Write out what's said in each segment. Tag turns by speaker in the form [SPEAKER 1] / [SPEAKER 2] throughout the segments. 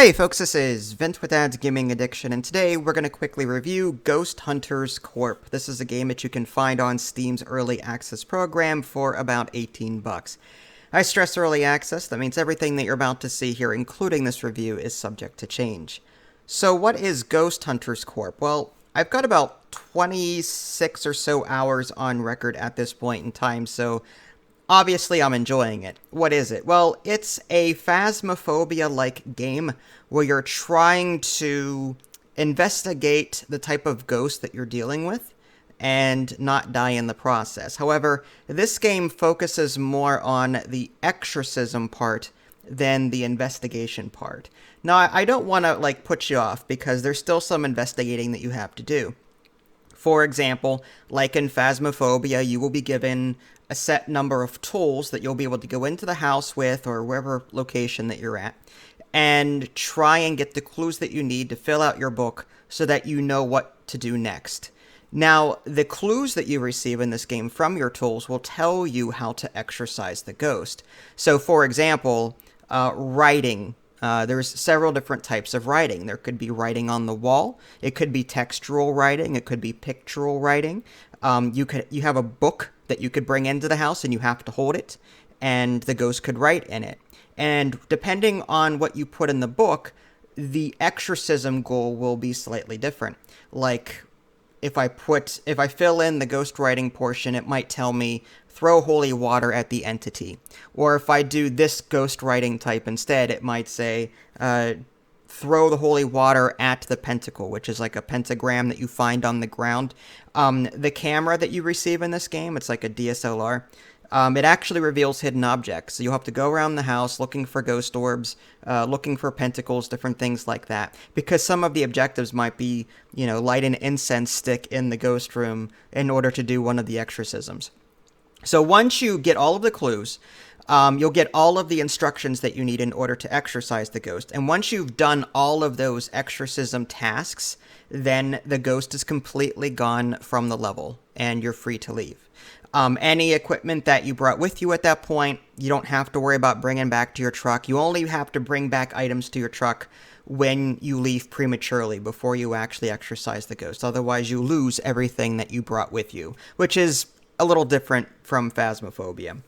[SPEAKER 1] Hey folks, this is Vent with Dad's Gaming Addiction, and today we're going to quickly review Ghost Hunters Corp. This is a game that you can find on Steam's Early Access program for about 18 bucks. I stress early access, that means everything that you're about to see here, including this review, is subject to change. So what is Ghost Hunters Corp? Well, I've got about 26 or so hours on record at this point in time, so obviously, I'm enjoying it. What is it? Well, it's a Phasmophobia-like game where you're trying to investigate the type of ghost that you're dealing with and not die in the process. However, this game focuses more on the exorcism part than the investigation part. Now, I don't want to put you off because there's still some investigating that you have to do. For example, like in Phasmophobia, you will be given a set number of tools that you'll be able to go into the house with or wherever location that you're at and try and get the clues that you need to fill out your book so that you know what to do next. Now, the clues that you receive in this game from your tools will tell you how to exorcise the ghost. So, for example, writing. There's several different types of writing. There could be writing on the wall. It could be textural writing. It could be pictorial writing. You have a book that you could bring into the house and you have to hold it, and the ghost could write in it. And depending on what you put in the book, the exorcism goal will be slightly different. Like, if I fill in the ghost writing portion, it might tell me, throw holy water at the entity. Or if I do this ghost writing type instead, it might say, throw the holy water at the pentacle, which is like a pentagram that you find on the ground. The camera that you receive in this game, it's like a DSLR. It actually reveals hidden objects. So you'll have to go around the house looking for ghost orbs, looking for pentacles, different things like that. Because some of the objectives might be, light an incense stick in the ghost room in order to do one of the exorcisms. So once you get all of the clues, you'll get all of the instructions that you need in order to exorcise the ghost. And once you've done all of those exorcism tasks, then the ghost is completely gone from the level, and you're free to leave. Any equipment that you brought with you at that point, you don't have to worry about bringing back to your truck. You only have to bring back items to your truck when you leave prematurely, before you actually exorcise the ghost. Otherwise, you lose everything that you brought with you, which is a little different from Phasmophobia.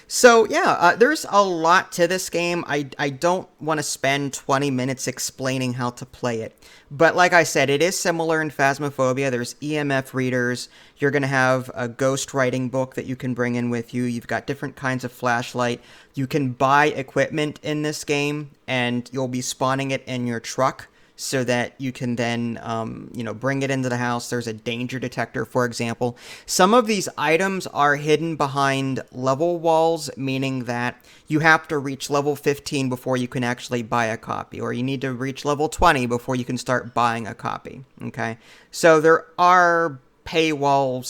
[SPEAKER 1] So yeah, there's a lot to this game. I don't want to spend 20 minutes explaining how to play it. But like I said, it is similar in Phasmophobia. There's EMF readers. You're going to have a ghost writing book that you can bring in with you. You've got different kinds of flashlight. You can buy equipment in this game, and you'll be spawning it in your truck, so that you can then, bring it into the house. There's a danger detector, for example. Some of these items are hidden behind level walls, meaning that you have to reach level 15 before you can actually buy a copy, or you need to reach level 20 before you can start buying a copy, okay? So there are paywall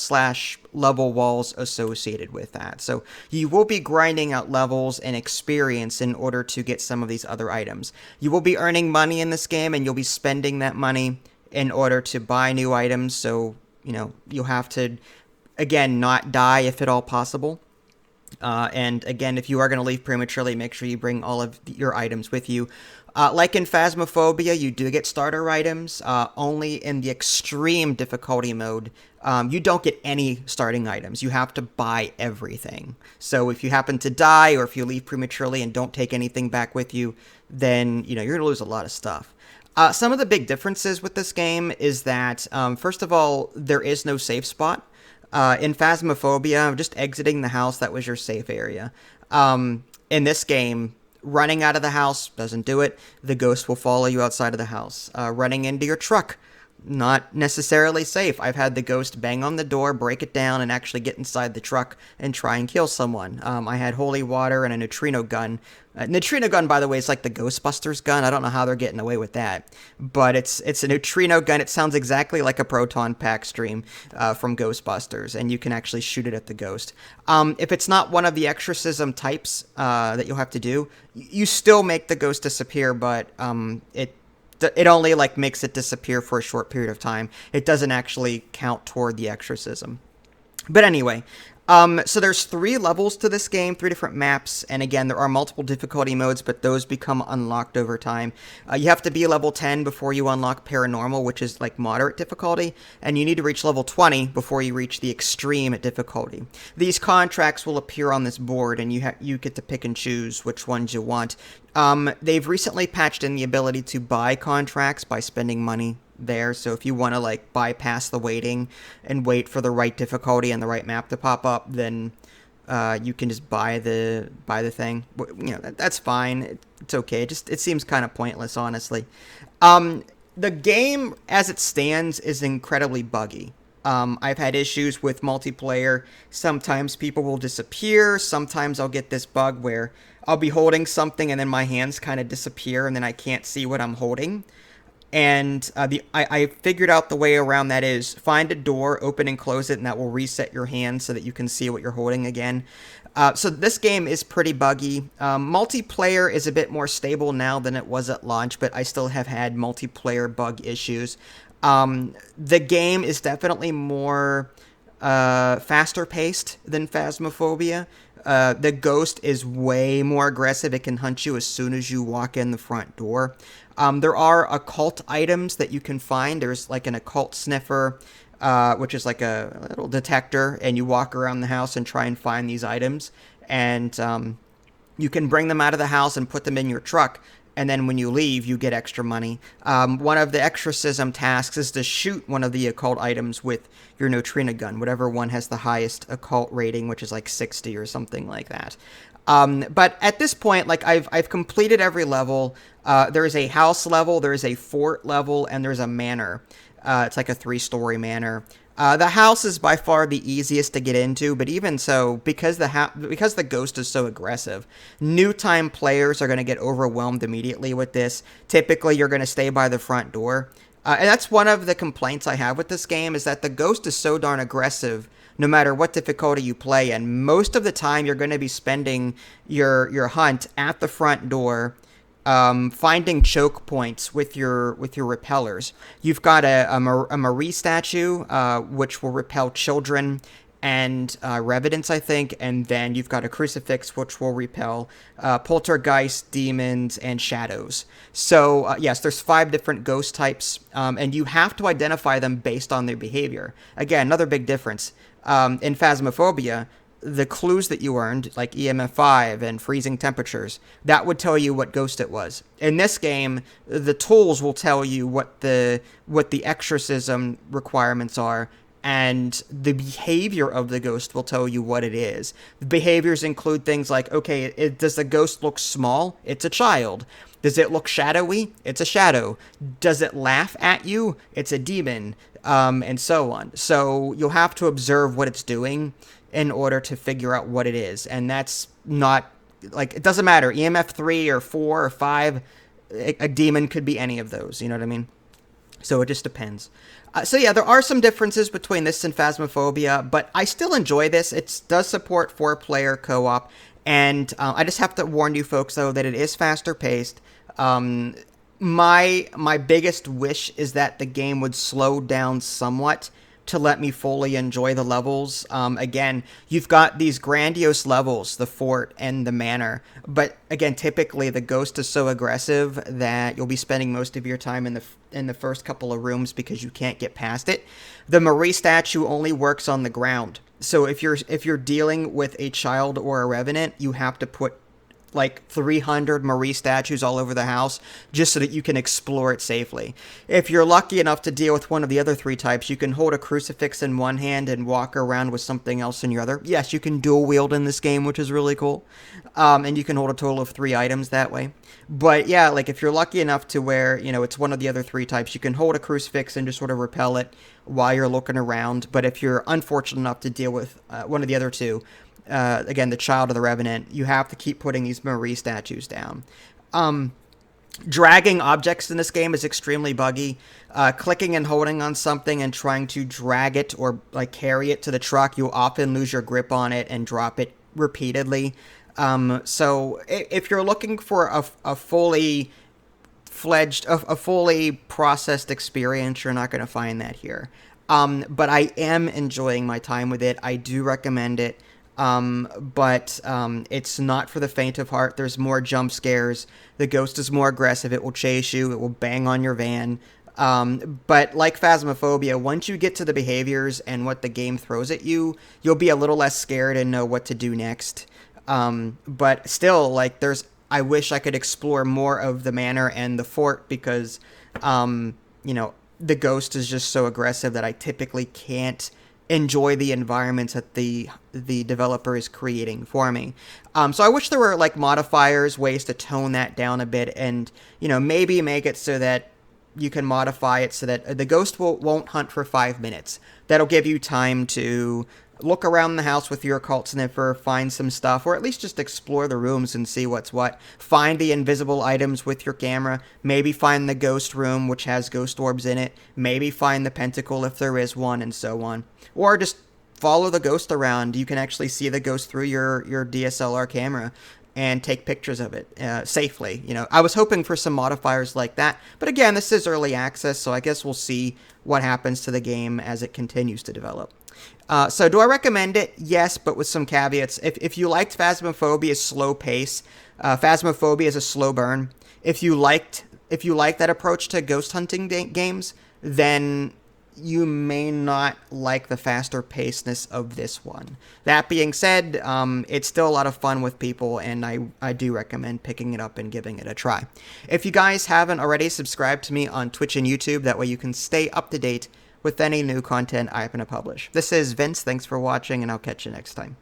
[SPEAKER 1] / level walls associated with that. So you will be grinding out levels and experience in order to get some of these other items. You will be earning money in this game, and you'll be spending that money in order to buy new items. So, you'll have to, again, not die if at all possible. And again, if you are going to leave prematurely, make sure you bring all of your items with you. Like in Phasmophobia, you do get starter items. Only in the extreme difficulty mode, you don't get any starting items. You have to buy everything. So if you happen to die, or if you leave prematurely and don't take anything back with you, then you're going to lose a lot of stuff. Some of the big differences with this game is that, first of all, there is no safe spot. In Phasmophobia, just exiting the house, that was your safe area. In this game, running out of the house doesn't do it. The ghost will follow you outside of the house. Running into your truck, not necessarily safe. I've had the ghost bang on the door, break it down, and actually get inside the truck and try and kill someone. I had holy water and a neutrino gun. Neutrino gun, by the way, is like the Ghostbusters gun. I don't know how they're getting away with that, but it's a neutrino gun. It sounds exactly like a proton pack stream from Ghostbusters, and you can actually shoot it at the ghost. If it's not one of the exorcism types that you'll have to do, you still make the ghost disappear, but it only makes it disappear for a short period of time. It doesn't actually count toward the exorcism. But anyway, So there's 3 levels to this game, 3 different maps, and again, there are multiple difficulty modes, but those become unlocked over time. You have to be level 10 before you unlock Paranormal, which is like moderate difficulty, and you need to reach level 20 before you reach the extreme difficulty. These contracts will appear on this board, and you get to pick and choose which ones you want. They've recently patched in the ability to buy contracts by spending money there, so if you want to like bypass the waiting and wait for the right difficulty and the right map to pop up, then you can just buy the thing. That's fine. It's okay. It seems kind of pointless, honestly. The game as it stands is incredibly buggy. I've had issues with multiplayer. Sometimes people will disappear. Sometimes I'll get this bug where I'll be holding something and then my hands kind of disappear and then I can't see what I'm holding. And I figured out the way around that is find a door, open and close it, and that will reset your hand so that you can see what you're holding again. So this game is pretty buggy. Multiplayer is a bit more stable now than it was at launch, but I still have had multiplayer bug issues. The game is definitely more faster paced than Phasmophobia. The ghost is way more aggressive. It can hunt you as soon as you walk in the front door. There are occult items that you can find. There's like an occult sniffer, which is like a little detector, and you walk around the house and try and find these items. And you can bring them out of the house and put them in your truck. And then when you leave, you get extra money. One of the exorcism tasks is to shoot one of the occult items with your neutrino gun, whatever one has the highest occult rating, which is like 60 or something like that. But at this point, like I've completed every level. There is a house level, there is a fort level, and there's a manor. It's like a 3-story manor. The house is by far the easiest to get into, but even so, because the ghost is so aggressive, new-time players are going to get overwhelmed immediately with this. Typically, you're going to stay by the front door. And that's one of the complaints I have with this game, is that the ghost is so darn aggressive no matter what difficulty you play, and most of the time you're going to be spending your hunt at the front door, finding choke points with your repellers. You've got a Marie statue, which will repel children and revenants, I think, and then you've got a crucifix, which will repel poltergeist, demons, and shadows. So, yes, there's 5 different ghost types, and you have to identify them based on their behavior. Again, another big difference. In Phasmophobia, the clues that you earned, like EMF 5 and freezing temperatures, that would tell you what ghost it was. In this game, the tools will tell you what the exorcism requirements are, and the behavior of the ghost will tell you what it is. The behaviors include things like, okay, does the ghost look small? It's a child. Does it look shadowy? It's a shadow. Does it laugh at you? It's a demon, and so on. So you'll have to observe what it's doing in order to figure out what it is. And that's not, like, it doesn't matter. EMF 3 or 4 or 5, a demon could be any of those, you know what I mean? So it just depends. So yeah, there are some differences between this and Phasmophobia, but I still enjoy this. It does support 4-player co-op, and I just have to warn you folks, though, that it is faster paced. My biggest wish is that the game would slow down somewhat to let me fully enjoy the levels. Again, you've got these grandiose levels, the fort and the manor, but again, typically the ghost is so aggressive that you'll be spending most of your time in the first couple of rooms because you can't get past it. The Marie statue only works on the ground, so if you're dealing with a child or a revenant, you have to put like 300 Marie statues all over the house just so that you can explore it safely. If you're lucky enough to deal with one of the other 3 types, you can hold a crucifix in one hand and walk around with something else in your other. Yes, you can dual wield in this game, which is really cool. And you can hold a total of 3 items that way. But yeah, like if you're lucky enough to where, it's one of the other 3 types, you can hold a crucifix and just sort of repel it while you're looking around. But if you're unfortunate enough to deal with one of the other 2, again, the child or the revenant, you have to keep putting these Marie statues down. Dragging objects in this game is extremely buggy. Clicking and holding on something and trying to drag it or like carry it to the truck, you'll often lose your grip on it and drop it repeatedly. So if you're looking for a fully fledged, a fully processed experience, you're not going to find that here. But I am enjoying my time with it. I do recommend it. But it's not for the faint of heart. There's more jump scares. The ghost is more aggressive. It will chase you. It will bang on your van. But like Phasmophobia, once you get to the behaviors and what the game throws at you, you'll be a little less scared and know what to do next. But still, like, I wish I could explore more of the manor and the fort because, you know, the ghost is just so aggressive that I typically can't enjoy the environments that the developer is creating for me. So I wish there were like modifiers, ways to tone that down a bit, and maybe make it so that you can modify it so that the ghost won't hunt for 5 minutes. That'll give you time to look around the house with your occult sniffer, find some stuff, or at least just explore the rooms and see what's what. Find the invisible items with your camera. Maybe find the ghost room, which has ghost orbs in it. Maybe find the pentacle if there is one, and so on. Or just follow the ghost around. You can actually see the ghost through your DSLR camera and take pictures of it safely. I was hoping for some modifiers like that, but again, this is early access, so I guess we'll see what happens to the game as it continues to develop. So do I recommend it? Yes, but with some caveats. If you liked Phasmophobia's slow pace, Phasmophobia is a slow burn. If you like that approach to ghost hunting games, then you may not like the faster pacedness of this one. That being said, it's still a lot of fun with people, and I do recommend picking it up and giving it a try. If you guys haven't already, subscribe to me on Twitch and YouTube. That way you can stay up to date with any new content I happen to publish. This is Vince. Thanks for watching, and I'll catch you next time.